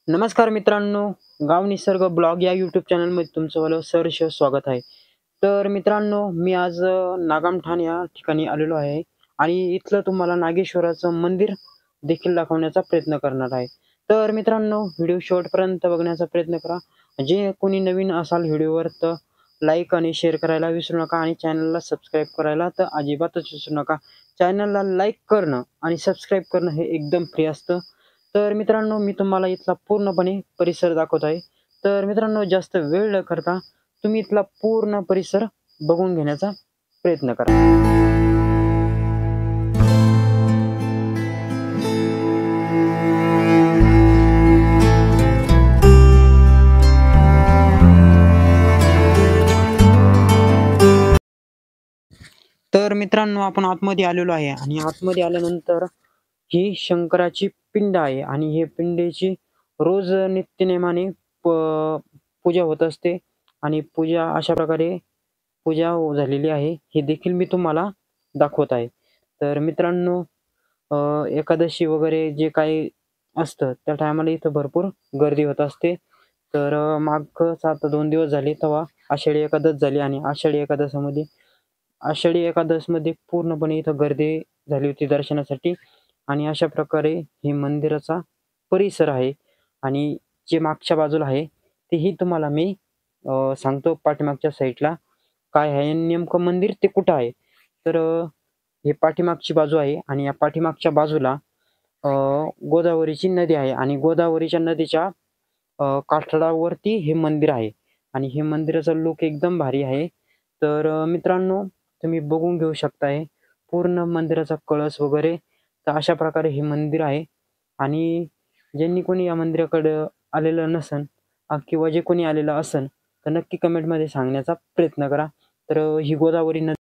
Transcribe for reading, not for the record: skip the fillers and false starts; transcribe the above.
नमस्कार मित्रांनो, गाव निसर्ग ब्लॉग या यूट्यूब चॅनलमध्ये तुमचं सहर्ष स्वागत आहे. तर मित्रांनो, मी आज नागामठाण या ठिकाणी आलेलो आहे आणि इथलं तुम्हाला नागेश्वराचं मंदिर देखील दाखवण्याचा प्रयत्न करणार आहे. तर मित्रांनो, व्हिडिओ शेवटपर्यंत बघण्याचा प्रयत्न करा. जे कोणी नवीन असाल व्हिडिओवर तर लाईक आणि शेअर करायला विसरू नका आणि चॅनलला सबस्क्राईब करायला तर अजिबातच विसरू नका. चॅनलला लाईक करणं आणि सबस्क्राईब करणं हे एकदम फ्री असतं. तर मित्रांनो, मी तुम्हाला इथला पूर्णपणे परिसर दाखवत आहे. तर मित्रांनो, जास्त वेळ न करता तुम्ही इथला पूर्ण परिसर बघून घेण्याचा प्रयत्न करा. तर मित्रांनो, आपण आतमध्ये आलेलो आहे आणि आतमध्ये आल्यानंतर ही शंकराची पिंड आहे आणि हे पिंडीची रोज नित्यनेमाने प पूजा होत असते आणि पूजा अशा प्रकारे झालेली आहे, हे देखील मी तुम्हाला दाखवत आहे. तर मित्रांनो, एकादशी वगैरे जे काही असतं त्या टायमाला इथं भरपूर गर्दी होत असते. तर मागच आता 2 दिवस झाले तेव्हा आषाढी एकादश झाली आणि आषाढी एकादशमध्ये पूर्णपणे इथं गर्दी झाली होती दर्शनासाठी आणि अशा प्रकारे हे मंदिराचा परिसर आहे आणि जे मागच्या बाजूला आहे तेही तुम्हाला मी सांगतो पाठीमागच्या साईडला काय आहे आणि नेमकं मंदिर ते कुठं आहे. तर हे पाठीमागची बाजू आहे आणि या पाठीमागच्या बाजूला अ, गोदावरीची नदी आहे आणि गोदावरीच्या नदीच्या काठावरती हे मंदिर आहे आणि हे मंदिराचा लूक एकदम भारी आहे. तर मित्रांनो, तुम्ही बघून घेऊ शकताय पूर्ण मंदिराचा कळस वगैरे. तर अशा प्रकारे हे मंदिर आहे आणि ज्यांनी कोणी या मंदिराकडं आलेलं नसेल किंवा जे कोणी आलेलं असेल तर नक्की कमेंटमध्ये सांगण्याचा प्रयत्न करा. तर ही गोदावरी नदी